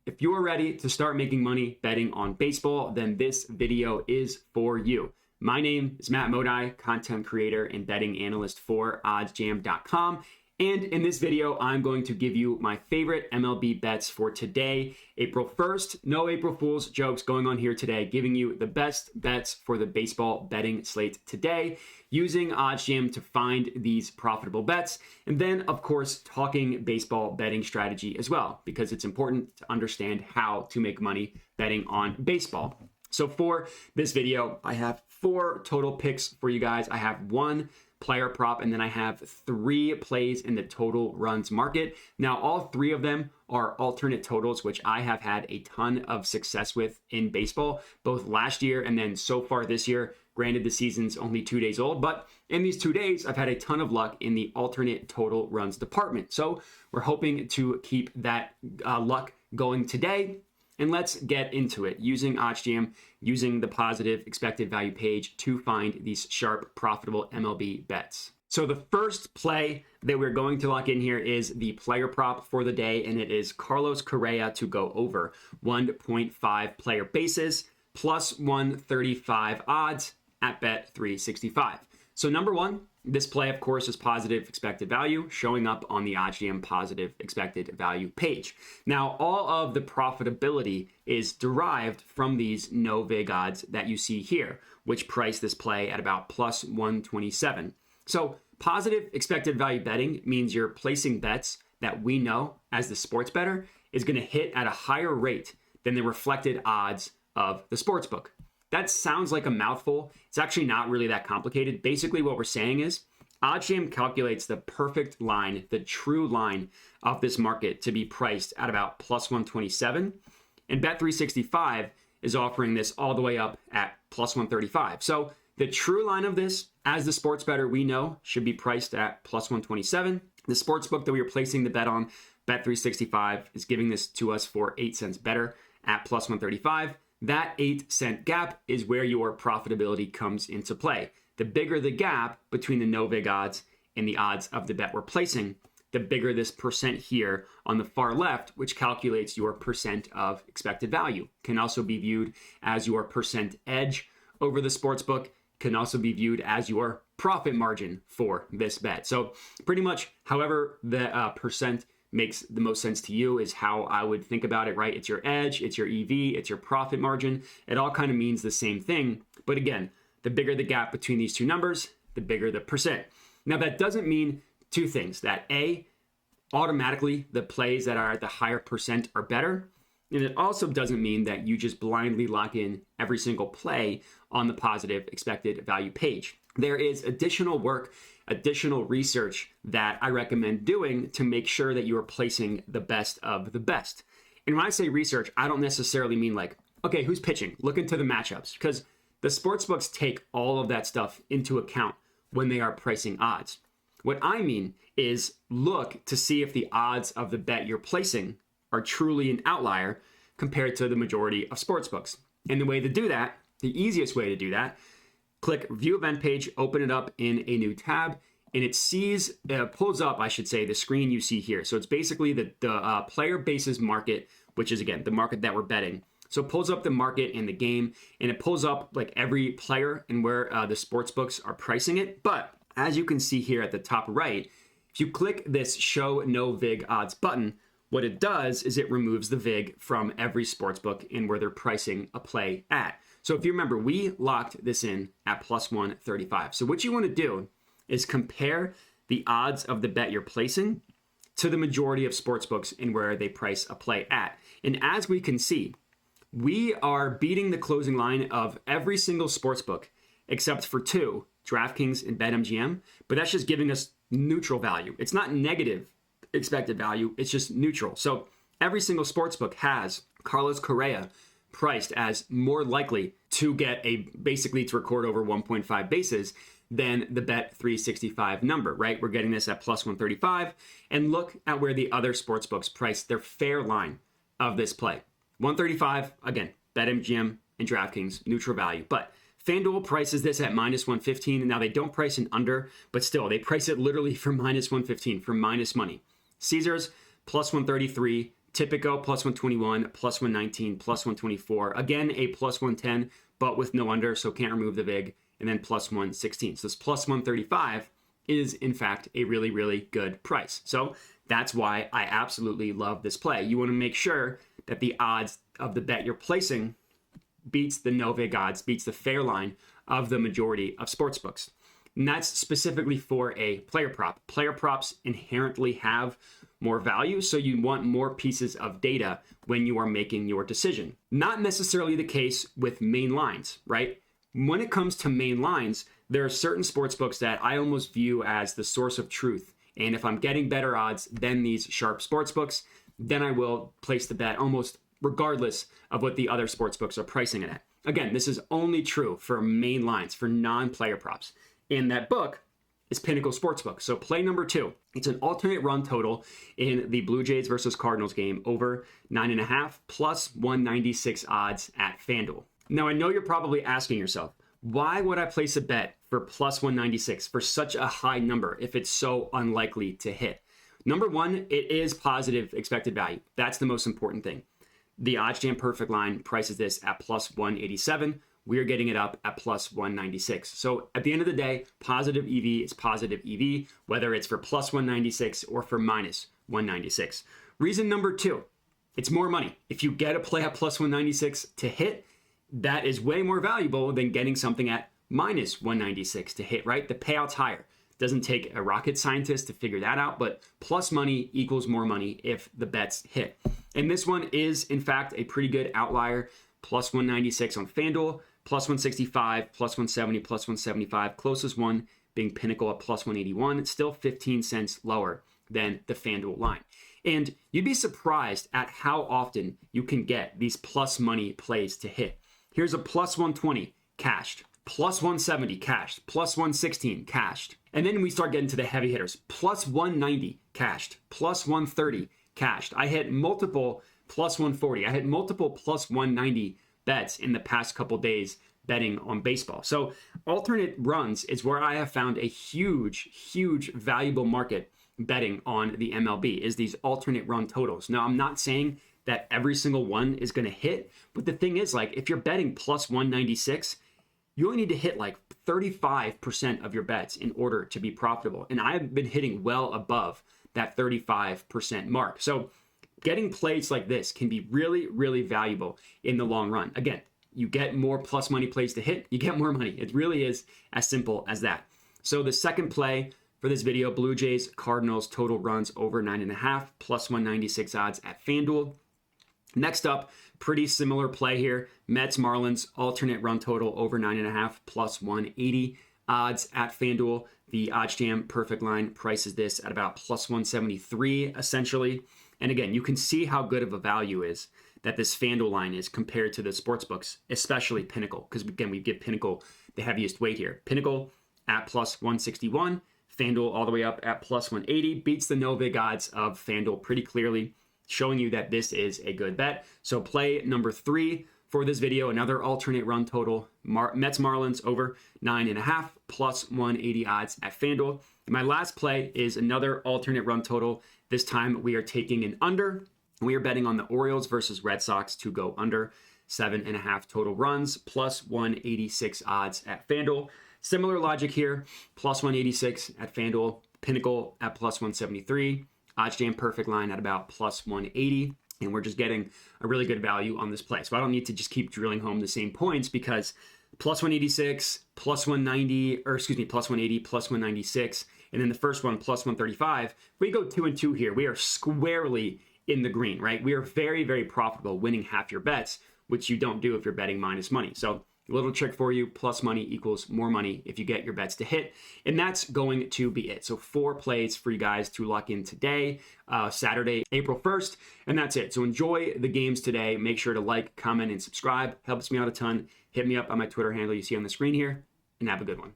If you're ready to start making money betting on baseball, then this video is for you. My name is Matt Modi, content creator and betting analyst for OddsJam.com. And in this video, I'm going to give you my favorite MLB bets for today, April 1st. No April Fool's jokes going on here today, giving you the best bets for the baseball betting slate today, using OddsJam to find these profitable bets. And then, of course, talking baseball betting strategy as well, because it's important to understand how to make money betting on baseball. So for this video, I have 4 total picks for you guys. I have 1 player prop, and then I have 3 plays in the total runs market. Now, all 3 of them are alternate totals, which I have had a ton of success with in baseball, both last year and then so far this year. Granted, the season's only 2 days old, but in these 2 days, I've had a ton of luck in the alternate total runs department. So we're hoping to keep that luck going today. And let's get into it, using OddsJam, using the positive expected value page to find these sharp, profitable MLB bets. So the first play that we're going to lock in here is the player prop for the day, and it is Carlos Correa to go over 1.5 player bases, plus 135 odds at bet365. So number 1, this play, of course, is positive expected value, showing up on the OddsJam positive expected value page. Now, all of the profitability is derived from these no vig odds that you see here, which price this play at about plus 127. So positive expected value betting means you're placing bets that we know as the sports bettor is going to hit at a higher rate than the reflected odds of the sportsbook. That sounds like a mouthful. It's actually not really that complicated. Basically, what we're saying is OddsJam calculates the perfect line, the true line of this market to be priced at about plus 127. And Bet365 is offering this all the way up at plus 135. So the true line of this, as the sports bettor we know, should be priced at plus 127. The sportsbook that we are placing the bet on, Bet365, is giving this to us for 8 cents better at plus 135. That 8-cent gap is where your profitability comes into play. The bigger the gap between the no vig odds and the odds of the bet we're placing, the bigger this percent here on the far left, which calculates your percent of expected value. Can also be viewed as your percent edge over the sportsbook, can also be viewed as your profit margin for this bet. So pretty much however the percent makes the most sense to you is how I would think about it, right? It's your edge, it's your EV, it's your profit margin. It all kind of means the same thing. But again, the bigger the gap between these two numbers, the bigger the percent. Now that doesn't mean 2 things, that A, automatically the plays that are at the higher percent are better. And it also doesn't mean that you just blindly lock in every single play on the positive expected value page. There is additional work, additional research that I recommend doing to make sure that you are placing the best of the best. And when I say research, I don't necessarily mean like, okay, who's pitching? Look into the matchups, because the sportsbooks take all of that stuff into account when they are pricing odds. What I mean is look to see if the odds of the bet you're placing are truly an outlier compared to the majority of sportsbooks. And the way to do that, the easiest way to do that, click View Event Page, open it up in a new tab, and it pulls up, I should say, the screen you see here. So it's basically the player bases market, which is, again, the market that we're betting. So it pulls up the market and the game, and it pulls up like every player and where the sports books are pricing it. But as you can see here at the top right, if you click this Show No Vig Odds button, what it does is it removes the vig from every sportsbook and where they're pricing a play at. So if you remember, we locked this in at plus 135. So what you want to do is compare the odds of the bet you're placing to the majority of sportsbooks and where they price a play at. And as we can see, we are beating the closing line of every single sportsbook except for 2, DraftKings and BetMGM, but that's just giving us neutral value. It's not negative expected value, it's just neutral. So every single sportsbook has Carlos Correa priced as more likely to get basically to record over 1.5 bases than the Bet365 number, right? We're getting this at plus 135. And look at where the other sportsbooks price their fair line of this play. 135, again, BetMGM and DraftKings, neutral value. But FanDuel prices this at minus 115. Now, they don't price an under, but still, they price it literally for minus 115, for minus money. Caesars, plus 133. Typico plus 121, plus 119, plus 124. Again, a plus 110, but with no under, so can't remove the VIG. And then plus 116. So this plus 135 is, in fact, a really, really good price. So that's why I absolutely love this play. You want to make sure that the odds of the bet you're placing beats the no VIG odds, beats the fair line of the majority of sportsbooks. And that's specifically for a player prop. Player props inherently have more value, so you want more pieces of data when you are making your decision. Not necessarily the case with main lines, right? When it comes to main lines, there are certain sportsbooks that I almost view as the source of truth. And if I'm getting better odds than these sharp sportsbooks, then I will place the bet almost regardless of what the other sportsbooks are pricing it at. Again, this is only true for main lines, for non-player props. And that book is Pinnacle Sportsbook. So play number 2. It's an alternate run total in the Blue Jays versus Cardinals game over 9.5 plus 196 odds at FanDuel. Now, I know you're probably asking yourself, why would I place a bet for plus 196 for such a high number if it's so unlikely to hit? Number one, it is positive expected value. That's the most important thing. The OddsJam Perfect Line prices this at plus 187. We're getting it up at plus 196. So at the end of the day, positive EV is positive EV, whether it's for plus 196 or for minus 196. Reason number 2, it's more money. If you get a play at plus 196 to hit, that is way more valuable than getting something at minus 196 to hit, right? The payout's higher. Doesn't take a rocket scientist to figure that out, but plus money equals more money if the bets hit. And this one is, in fact, a pretty good outlier. Plus 196 on FanDuel, plus 165, plus 170, plus 175. Closest one being Pinnacle at plus 181. It's still 15 cents lower than the FanDuel line. And you'd be surprised at how often you can get these plus money plays to hit. Here's a plus 120 cashed, plus 170 cashed, plus 116 cashed. And then we start getting to the heavy hitters. Plus 190 cashed, plus 130 cashed. I hit multiple plus 140. I hit multiple plus 190 bets in the past couple days betting on baseball. So alternate runs is where I have found a huge, huge valuable market betting on the MLB is these alternate run totals. Now, I'm not saying that every single one is going to hit, but the thing is, like, if you're betting plus 196, you only need to hit like 35% of your bets in order to be profitable. And I've been hitting well above that 35% mark. So getting plays like this can be really, really valuable in the long run. Again, you get more plus money plays to hit, you get more money. It really is as simple as that. So the second play for this video, Blue Jays, Cardinals, total runs over 9.5, plus 196 odds at FanDuel. Next up, pretty similar play here. Mets, Marlins, alternate run total over 9.5, plus 180 odds at FanDuel. The OddsJam Perfect Line prices this at about plus 173, essentially. And again, you can see how good of a value is that this FanDuel line is compared to the sportsbooks, especially Pinnacle, because again, we give Pinnacle the heaviest weight here. Pinnacle at plus 161, FanDuel all the way up at plus 180, beats the no VIG odds of FanDuel pretty clearly, showing you that this is a good bet. So play number 3 for this video, another alternate run total, Mets Marlins over 9.5, plus 180 odds at FanDuel. And my last play is another alternate run total. This time we are taking an under. We are betting on the Orioles versus Red Sox to go under 7.5 total runs, plus 186 odds at FanDuel. Similar logic here, plus 186 at FanDuel, Pinnacle at plus 173, OddsJam Perfect Line at about plus 180, and we're just getting a really good value on this play. So I don't need to just keep drilling home the same points because plus 186, plus 190, or excuse me, plus 180, plus 196, and then the first one, plus 135. We go 2 and 2 here. We are squarely in the green, right? We are very, very profitable winning half your bets, which you don't do if you're betting minus money. So a little trick for you, plus money equals more money if you get your bets to hit. And that's going to be it. So 4 plays for you guys to lock in today, Saturday, April 1st. And that's it. So enjoy the games today. Make sure to like, comment, and subscribe. Helps me out a ton. Hit me up on my Twitter handle you see on the screen here, and have a good one.